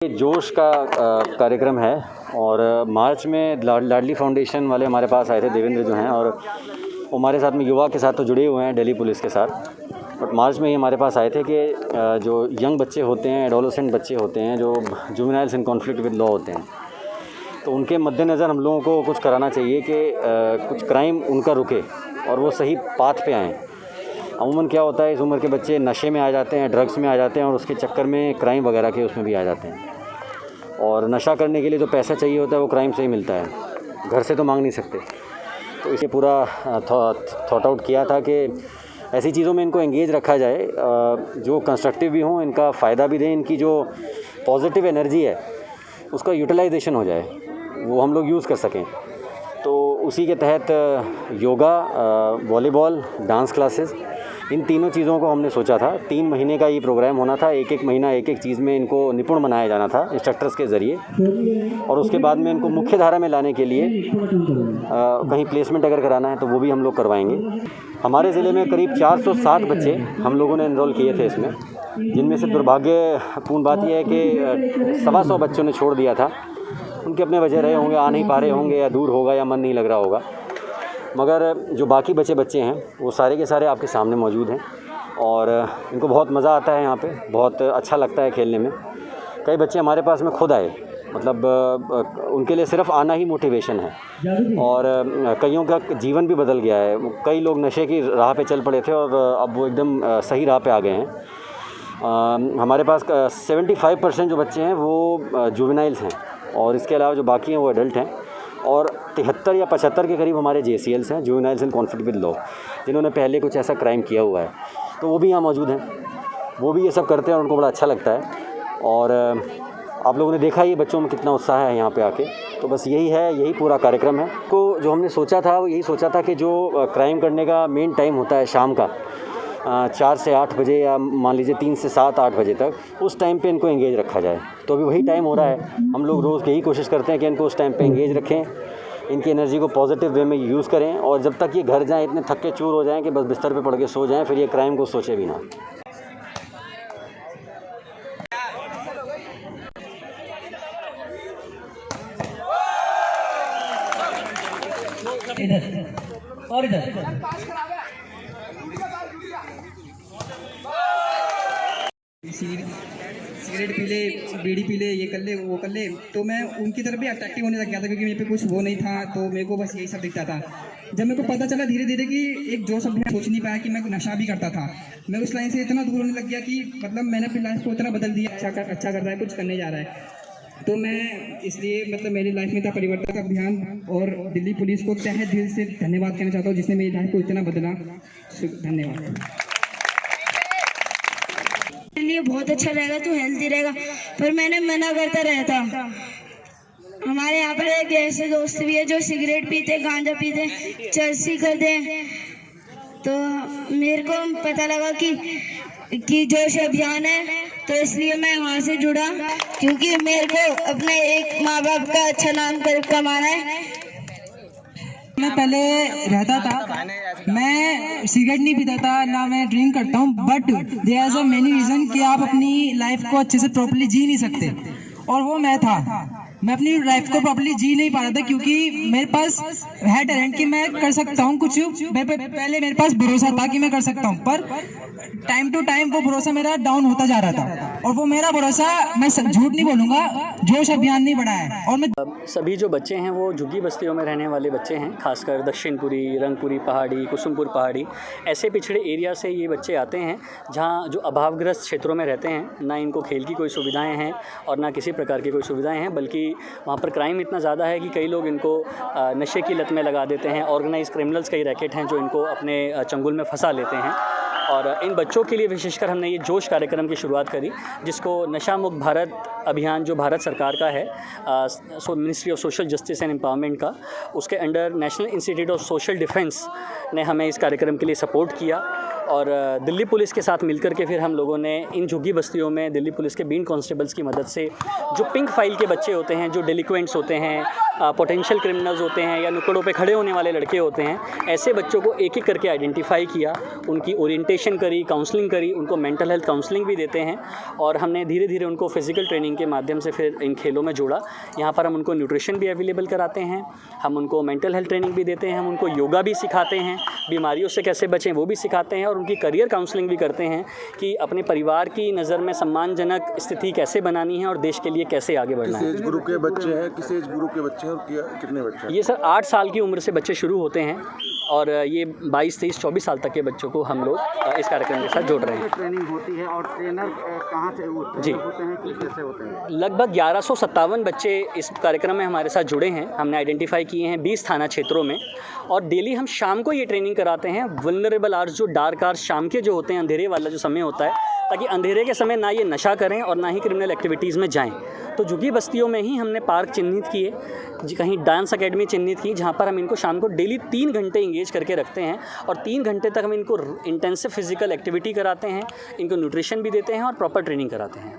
जोश का कार्यक्रम है और मार्च में लाडली फाउंडेशन वाले हमारे पास आए थे, देवेंद्र जो हैं, और वो हमारे साथ में युवा के साथ तो जुड़े हुए हैं दिल्ली पुलिस के साथ। बट मार्च में ही हमारे पास आए थे कि जो यंग बच्चे होते हैं, एडोलेसेंट बच्चे होते हैं, जो juveniles in conflict with law होते हैं, तो उनके मद्देनज़र हम लोगों को कुछ कराना चाहिए कि कुछ क्राइम उनका रुके और वो सही पाथ पे आएँ। अमूमन क्या होता है, इस उम्र के बच्चे नशे में आ जाते हैं, ड्रग्स में आ जाते हैं और उसके चक्कर में क्राइम वगैरह के उसमें भी आ जाते हैं। और नशा करने के लिए जो पैसा चाहिए होता है वो क्राइम से ही मिलता है, घर से तो मांग नहीं सकते। तो इसे पूरा थॉट आउट किया था कि ऐसी चीज़ों में इनको एंगेज रखा जाए जो कंस्ट्रक्टिव भी हों, इनका फ़ायदा भी दें, इनकी जो पॉजिटिव एनर्जी है उसका यूटिलाइजेशन हो जाए, वो हम लोग यूज़ कर सकें। तो उसी के तहत योगा, वॉलीबॉल, डांस क्लासेस, इन तीनों चीज़ों को हमने सोचा था। 3 महीने का ये प्रोग्राम होना था, एक महीना एक चीज़ में इनको निपुण बनाया जाना था इंस्ट्रक्टर्स के ज़रिए, और उसके बाद में इनको मुख्य धारा में लाने के लिए कहीं प्लेसमेंट अगर कराना है तो वो भी हम लोग करवाएंगे। हमारे ज़िले में करीब 407 बच्चे हम लोगों ने एनरोल किए थे इसमें, जिनमें से दुर्भाग्यपूर्ण बात यह है कि 125 बच्चों ने छोड़ दिया था। उनके अपने वजह रहे होंगे, आ नहीं पा रहे होंगे, या दूर होगा, या मन नहीं लग रहा होगा। मगर जो बाकी बच्चे हैं वो सारे के सारे आपके सामने मौजूद हैं और इनको बहुत मज़ा आता है, यहाँ पे बहुत अच्छा लगता है खेलने में। कई बच्चे हमारे पास में खुद आए, मतलब उनके लिए सिर्फ आना ही मोटिवेशन है, और कईयों का जीवन भी बदल गया है। कई लोग नशे की राह पे चल पड़े थे और अब वो एकदम सही राह पे आ गए हैं। हमारे पास 75% जो बच्चे हैं वो जुवेनाइल्स हैं, और इसके अलावा जो बाकी हैं वो एडल्ट हैं, और 73 या 75 के करीब हमारे JCLs हैं, juveniles in conflict with law, जिन्होंने पहले कुछ ऐसा क्राइम किया हुआ है, तो वो भी यहाँ मौजूद हैं। वो भी ये सब करते हैं और उनको बड़ा अच्छा लगता है। और आप लोगों ने देखा ये बच्चों में कितना उत्साह है यहाँ पे आके। तो बस यही पूरा कार्यक्रम है। तो जो हमने सोचा था वो यही सोचा था कि जो क्राइम करने का मेन टाइम होता है शाम का 4 से 8 बजे, या मान लीजिए 3 से 7-8 बजे तक, उस टाइम पे इनको एंगेज रखा जाए। तो अभी वही टाइम हो रहा है। हम लोग रोज़ यही कोशिश करते हैं कि इनको उस टाइम पे एंगेज रखें, इनकी एनर्जी को पॉजिटिव वे में यूज़ करें, और जब तक ये घर जाएँ इतने थक्के चूर हो जाएं कि बस बिस्तर पे पड़ के सो जाएं, फिर ये क्राइम को सोचे भी ना। और इधर सिगरेट पी ले, बीड़ी पी ले, ये कर ले, वो कर ले, तो मैं उनकी तरफ भी अट्रैक्टिव होने लग गया था, क्योंकि मेरे पे कुछ वो नहीं था, तो मेरे को बस यही सब दिखता था। जब मेरे को पता चला धीरे धीरे कि एक जो सब सोच नहीं पाया कि मैं नशा भी करता था, मैं उस लाइन से इतना दूर होने लग गया कि मतलब मैंने अपनी लाइफ को इतना बदल दिया। अच्छा कर रहा है, कुछ करने जा रहा है, तो मैं इसलिए मतलब मेरी लाइफ में था परिवर्तन का अभियान, और दिल्ली पुलिस को तहे दिल से धन्यवाद कहना चाहता हूँ, जिसने मेरी लाइफ को इतना बदला। धन्यवाद। लिए बहुत अच्छा रहेगा, तू हेल्दी रहेगा, पर मैंने मना करता रहता। हमारे यहाँ पर एक ऐसे दोस्त भी है जो सिगरेट पीते, गांजा पीते, चरसी करते, तो मेरे को पता लगा कि जोश अभियान है, तो इसलिए मैं वहाँ से जुड़ा, क्योंकि मेरे को अपने एक माँ बाप का अच्छा नाम कमाना है। मैं पहले रहता था, मैं सिगरेट नहीं पीता था, ना मैं ड्रिंक करता हूँ, but there is a many reason कि आप अपनी लाइफ को अच्छे से प्रॉपर्ली जी नहीं सकते, और वो मैं था। मैं अपनी लाइफ को प्रॉपर्ली जी नहीं पा रहा था, क्योंकि मेरे पास है टैलेंट कि मैं कर सकता हूँ कुछ। पहले मेरे पास भरोसा था कि मैं कर सकता हूँ, पर टाइम टू टाइम वो भरोसा मेरा डाउन होता जा रहा था, और वो मेरा भरोसा, मैं झूठ नहीं बोलूँगा, जोश अभियान नहीं बढ़ा है। और मैं सभी जो बच्चे हैं वो झुग्गी बस्तियों में रहने वाले बच्चे हैं, खासकर दक्षिणपुरी, रंगपुरी पहाड़ी, कुसुमपुर पहाड़ी, ऐसे पिछड़े एरिया से ये बच्चे आते हैं जहाँ जो अभावग्रस्त क्षेत्रों में रहते हैं। ना इनको खेल की कोई सुविधाएं हैं और ना किसी प्रकार की कोई सुविधाएं हैं, बल्कि वहाँ पर क्राइम इतना ज़्यादा है कि कई लोग इनको नशे की लत में लगा देते हैं। ऑर्गेनाइज क्रिमिनल्स कई रैकेट हैं जो इनको अपने चंगुल में फंसा लेते हैं। और इन बच्चों के लिए विशेषकर हमने ये जोश कार्यक्रम की शुरुआत करी, जिसको नशा मुक्त भारत अभियान जो भारत सरकार का है, ministry of social justice and empowerment का, उसके under national institute of social defence ने हमें इस कार्यक्रम के लिए सपोर्ट किया। और दिल्ली पुलिस के साथ मिलकर के फिर हम लोगों ने इन झुग्गी बस्तियों में दिल्ली पुलिस के बीन कांस्टेबल्स की मदद से जो पिंक फाइल के बच्चे होते हैं, जो डेलिक्वेंट्स होते हैं, पोटेंशियल क्रिमिनल्स होते हैं या नुक्कड़ों पे खड़े होने वाले लड़के होते हैं, ऐसे बच्चों को एक एक करके आइडेंटिफाई किया, उनकी ओरिएंटेशन करी, काउंसलिंग करी, उनको मेंटल हेल्थ काउंसलिंग भी देते हैं और हमने धीरे धीरे उनको फिजिकल ट्रेनिंग के माध्यम से फिर इन खेलों में जोड़ा। यहाँ पर हम उनको न्यूट्रिशन भी अवेलेबल कराते हैं, हम उनको मेंटल हेल्थ ट्रेनिंग भी देते हैं, हम उनको योगा भी सिखाते हैं, बीमारियों से कैसे बचें वो भी सिखाते हैं और उनकी करियर काउंसलिंग भी करते हैं कि अपने परिवार की नज़र में सम्मानजनक स्थिति कैसे बनानी है और देश के लिए कैसे आगे बढ़ना है। किस एज ग्रुप के बच्चे हैं, किस एज ग्रुप के बच्चे हैं और कितने बच्चे हैं? ये सर 8 साल की उम्र से बच्चे शुरू होते हैं और ये 22, 23, 24 साल तक के बच्चों को हम लोग इस कार्यक्रम के साथ जोड़ रहे हैं। ट्रेनिंग होती है और ट्रेनर कहाँ से जी होते हैं, कैसे होते हैं? लगभग 1157 बच्चे इस कार्यक्रम में हमारे साथ जुड़े हैं। हमने आइडेंटिफाई किए हैं 20 थाना क्षेत्रों में और डेली हम शाम को ये ट्रेनिंग कराते हैं। वल्नरेबल आवर्स जो डार्क आवर्स शाम के जो होते हैं, अंधेरे वाला जो समय होता है, ताकि अंधेरे के समय ना ये नशा करें और ना ही क्रिमिनल एक्टिविटीज़ में जाएं। तो झुग्गी बस्तियों में ही हमने पार्क चिन्हित किए, कहीं डांस अकेडमी चिन्हित की, जहाँ पर हम इनको शाम को डेली 3 घंटे इंगेज करके रखते हैं और 3 घंटे तक हम इनको इंटेंसिव फिजिकल एक्टिविटी कराते हैं, इनको न्यूट्रिशन भी देते हैं और प्रॉपर ट्रेनिंग कराते हैं।